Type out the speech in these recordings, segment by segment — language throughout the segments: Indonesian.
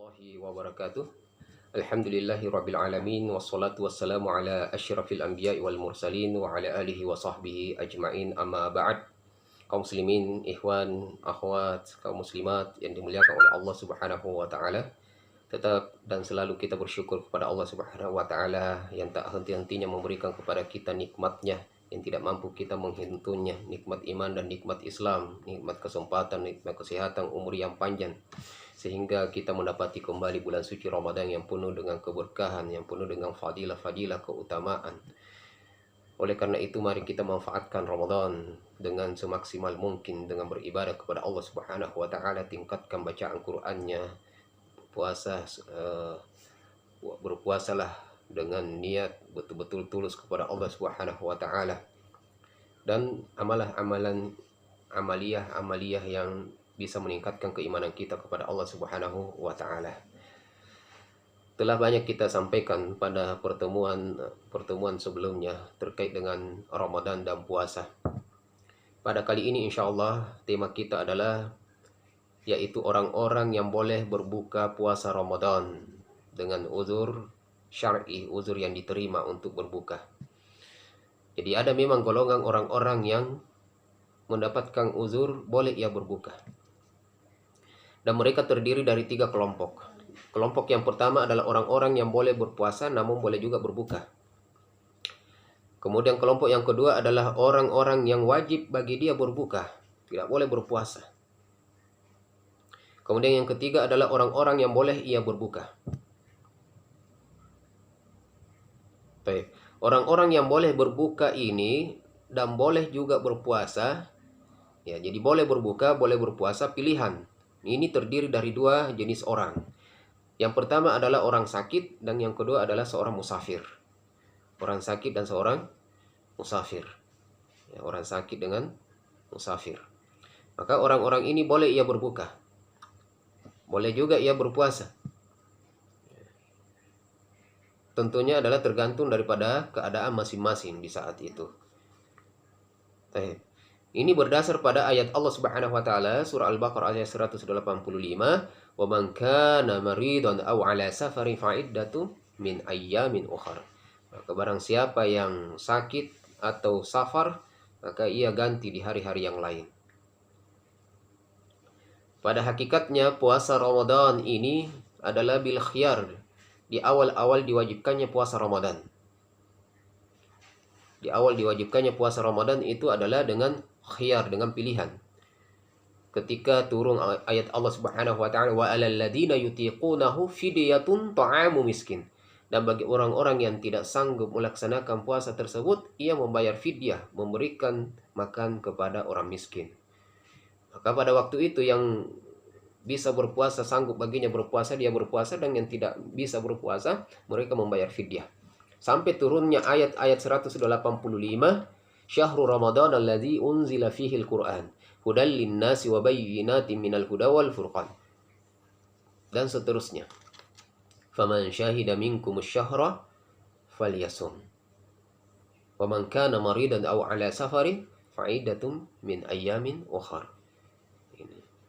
warahmatullahi wabarakatuh. Alhamdulillahi rabbil alamin. Wassalatu wassalamu ala asyrafil anbiya'i wal mursalin wa ala alihi wa sahbihi ajma'in, amma ba'd. Kaum muslimin, ikhwan, akhwat, kaum muslimat yang dimuliakan oleh Allah subhanahu wa ta'ala, tetap dan selalu kita bersyukur kepada Allah subhanahu wa ta'ala yang tak henti-hentinya memberikan kepada kita nikmatnya yang tidak mampu kita menghitungnya, nikmat iman dan nikmat Islam, nikmat kesempatan, nikmat kesehatan, umur yang panjang, sehingga kita mendapati kembali bulan suci Ramadan yang penuh dengan keberkahan, yang penuh dengan fadilah-fadilah, keutamaan. Oleh karena itu, mari kita manfaatkan Ramadan dengan semaksimal mungkin dengan beribadah kepada Allah subhanahu wa ta'ala, tingkatkan bacaan Qur'annya, puasa, berpuasalah dengan niat betul-betul tulus kepada Allah Subhanahu wa taala, dan amaliyah yang bisa meningkatkan keimanan kita kepada Allah Subhanahu wa taala. Telah banyak kita sampaikan pada pertemuan sebelumnya terkait dengan Ramadan dan puasa. Pada kali ini insyaallah tema kita adalah yaitu orang-orang yang boleh berbuka puasa Ramadan dengan uzur syar'i, uzur yang diterima untuk berbuka. Jadi ada memang golongan orang-orang yang mendapatkan uzur boleh ia berbuka. Dan mereka terdiri dari 3 kelompok. Kelompok yang pertama adalah orang-orang yang boleh berpuasa namun boleh juga berbuka. Kemudian kelompok yang kedua adalah orang-orang yang wajib bagi dia berbuka, tidak boleh berpuasa. Kemudian yang ketiga adalah orang-orang yang boleh ia berbuka. Baik. Orang-orang yang boleh berbuka ini dan boleh juga berpuasa, ya, jadi boleh berbuka, boleh berpuasa, pilihan. Ini terdiri dari 2 jenis orang. Yang pertama adalah orang sakit dan yang kedua adalah seorang musafir. Orang sakit dan seorang musafir. Ya, orang sakit dengan musafir. Maka orang-orang ini boleh ia berbuka. Boleh juga ia berpuasa. Tentunya adalah tergantung daripada keadaan masing-masing di saat itu. Ini berdasar pada ayat Allah Subhanahu wa taala surah Al-Baqarah ayat 185, "Wa man kana maridan aw 'ala safarin fa'iddatun min ayyamin ukhra." Maka barang siapa yang sakit atau safar, maka ia ganti di hari-hari yang lain. Pada hakikatnya puasa Ramadan ini adalah bil khiyar. Di awal-awal diwajibkannya puasa Ramadan. Di awal diwajibkannya puasa Ramadan itu adalah dengan khiyar, dengan pilihan. Ketika turun ayat Allah Subhanahu wa taala, wa 'alal ladzina yutiqunahu fidyatun ta'amu miskin. Dan bagi orang-orang yang tidak sanggup melaksanakan puasa tersebut, ia membayar fidyah, memberikan makan kepada orang miskin. Maka pada waktu itu yang bisa berpuasa, sanggup baginya berpuasa, dia berpuasa, dan yang tidak bisa berpuasa, mereka membayar fidyah. Sampai turunnya ayat-ayat 185, Syahrul Ramadan alladzi unzila fihi al-Qur'an hudal linnasi wa bayyinatin minal huda wal furqan, dan seterusnya. Faman syahida minkum asy-syahra falyasum wa man kana maridan aw ala safarin fa'iddatun min ayyamin ukhra.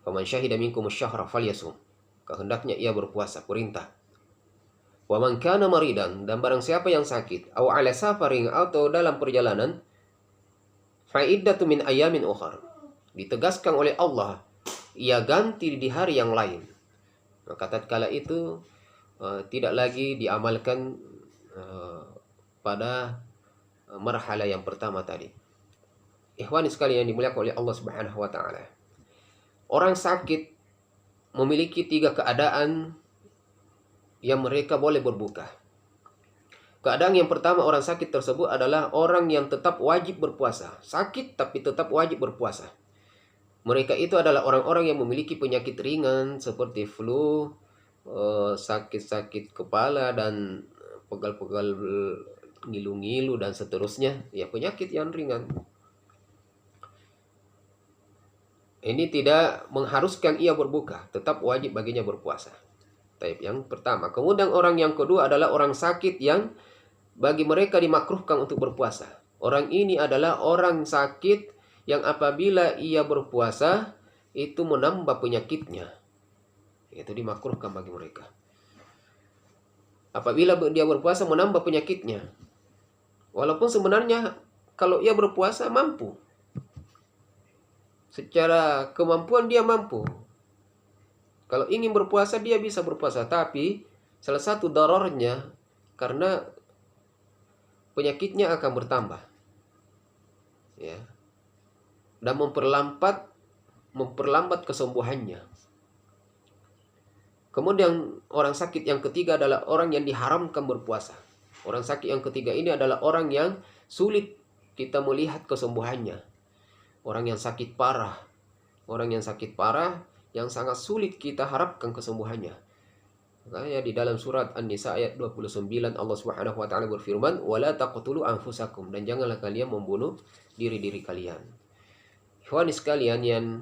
Faman syahida minkum asy-syahra falyasum, kehendaknya ia berpuasa, perintah. Wa man kana maridan, dan barang siapa yang sakit, aw ala safarin, atau dalam perjalanan, fa'iddatu min ayyamin ukhra, ditegaskan oleh Allah, ia ganti di hari yang lain. Maka tatkala itu tidak lagi diamalkan pada marhala yang pertama tadi. Ikhwani sekalian yang dimuliakan oleh Allah Subhanahu wa taala. Orang sakit memiliki 3 keadaan yang mereka boleh berbuka. Keadaan yang pertama, orang sakit tersebut adalah orang yang tetap wajib berpuasa. Sakit tapi tetap wajib berpuasa. Mereka itu adalah orang-orang yang memiliki penyakit ringan seperti flu, sakit-sakit kepala, dan pegal-pegal, ngilu-ngilu, dan seterusnya. Ya, penyakit yang ringan. Ini tidak mengharuskan ia berbuka, tetap wajib baginya berpuasa. Yang pertama. Kemudian orang yang kedua adalah orang sakit yang bagi mereka dimakruhkan untuk berpuasa. Orang ini adalah orang sakit yang apabila ia berpuasa itu menambah penyakitnya. Itu dimakruhkan bagi mereka. Apabila dia berpuasa menambah penyakitnya, walaupun sebenarnya kalau ia berpuasa mampu, secara kemampuan dia mampu. Kalau ingin berpuasa dia bisa berpuasa, tapi salah satu dararnya karena penyakitnya akan bertambah, ya, dan memperlambat kesembuhannya. Kemudian orang sakit yang ketiga adalah orang yang diharamkan berpuasa. Orang sakit yang ketiga ini adalah orang yang sulit kita melihat kesembuhannya. Orang yang sakit parah. Orang yang sakit parah yang sangat sulit kita harapkan kesembuhannya. Makanya di dalam surat An-Nisa ayat 29 Allah Subhanahu wa taala berfirman, "Wala taqtulu anfusakum," dan janganlah kalian membunuh diri-diri kalian. Ikhwani sekalian yang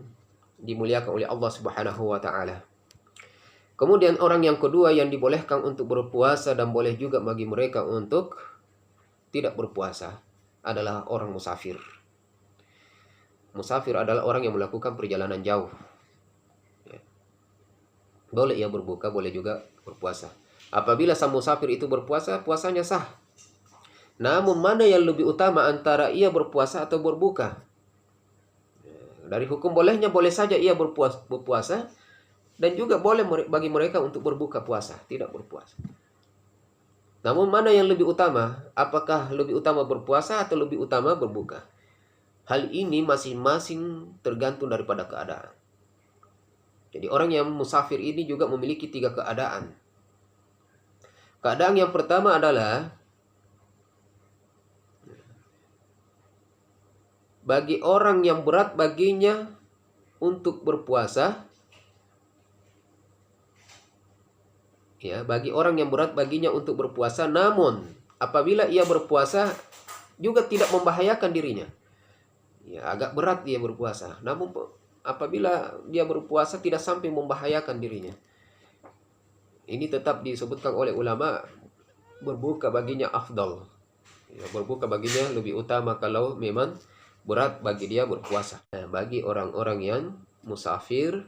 dimuliakan oleh Allah Subhanahu wa taala. Kemudian orang yang kedua yang dibolehkan untuk berpuasa dan boleh juga bagi mereka untuk tidak berpuasa adalah orang musafir. Musafir adalah orang yang melakukan perjalanan jauh. Boleh ia berbuka, boleh juga berpuasa. Apabila sang musafir itu berpuasa, puasanya sah. Namun mana yang lebih utama antara ia berpuasa atau berbuka? Dari hukum bolehnya, boleh saja ia berpuasa dan juga boleh bagi mereka untuk berbuka puasa, tidak berpuasa. Namun mana yang lebih utama? Apakah lebih utama berpuasa atau lebih utama berbuka? Hal ini masing-masing tergantung daripada keadaan. Jadi orang yang musafir ini juga memiliki 3 keadaan. Keadaan yang pertama adalah bagi orang yang berat baginya untuk berpuasa, ya, bagi orang yang berat baginya untuk berpuasa, namun apabila ia berpuasa juga tidak membahayakan dirinya. Ya, agak berat dia berpuasa, namun apabila dia berpuasa tidak sampai membahayakan dirinya. Ini tetap disebutkan oleh ulama berbuka baginya afdal. Ya, berbuka baginya lebih utama kalau memang berat bagi dia berpuasa. Nah, bagi orang-orang yang musafir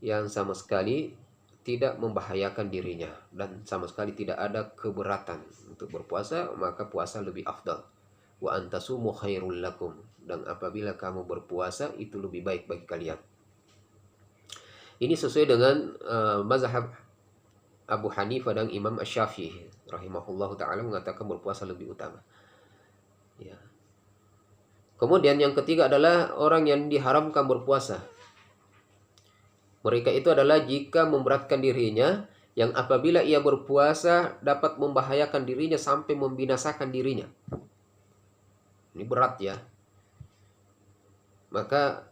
yang sama sekali tidak membahayakan dirinya dan sama sekali tidak ada keberatan untuk berpuasa, maka puasa lebih afdal. Wa antasumu khairul lakum, dan apabila kamu berpuasa itu lebih baik bagi kalian. Ini sesuai dengan mazhab Abu Hanifah dan Imam Asy-Syafi'i rahimahullahu taala mengatakan berpuasa lebih utama. Ya. Kemudian yang ketiga adalah orang yang diharamkan berpuasa. Mereka itu adalah jika memberatkan dirinya, yang apabila ia berpuasa dapat membahayakan dirinya sampai membinasakan dirinya. Ini berat ya. Maka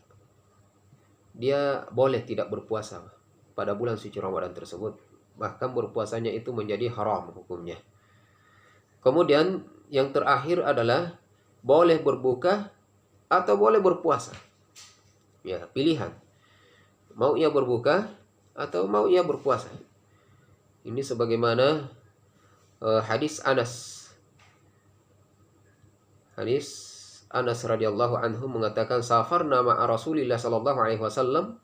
dia boleh tidak berpuasa pada bulan suci Ramadan tersebut. Bahkan berpuasanya itu menjadi haram hukumnya. Kemudian yang terakhir adalah boleh berbuka atau boleh berpuasa. Ya, pilihan. Mau ia berbuka atau mau ia berpuasa. Ini sebagaimana hadis Anas. Hadis Anas radhiyallahu anhu mengatakan, safarna ma'a Rasulillah sallallahu alaihi wasallam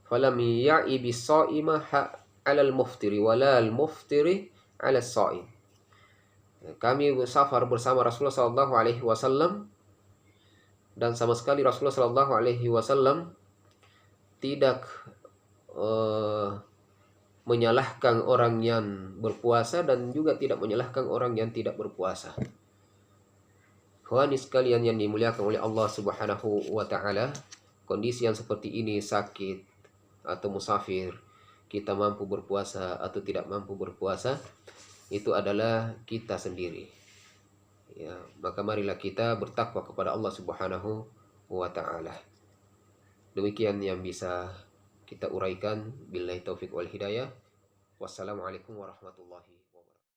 falam ya'i bis-sha'ima 'ala al-muftiri wala al-muftiri 'ala as-sha'im. Kami bersafar bersama Rasulullah sallallahu alaihi wasallam dan sama sekali Rasulullah sallallahu alaihi wasallam tidak menyalahkan orang yang berpuasa dan juga tidak menyalahkan orang yang tidak berpuasa. Ikhwani sekalian yang dimuliakan oleh Allah Subhanahu wa taala, kondisi yang seperti ini, sakit atau musafir, kita mampu berpuasa atau tidak mampu berpuasa, itu adalah kita sendiri. Ya, maka marilah kita bertakwa kepada Allah Subhanahu wa taala. Demikian yang bisa kita uraikan. Billahi taufik wal hidayah. Wassalamualaikum warahmatullahi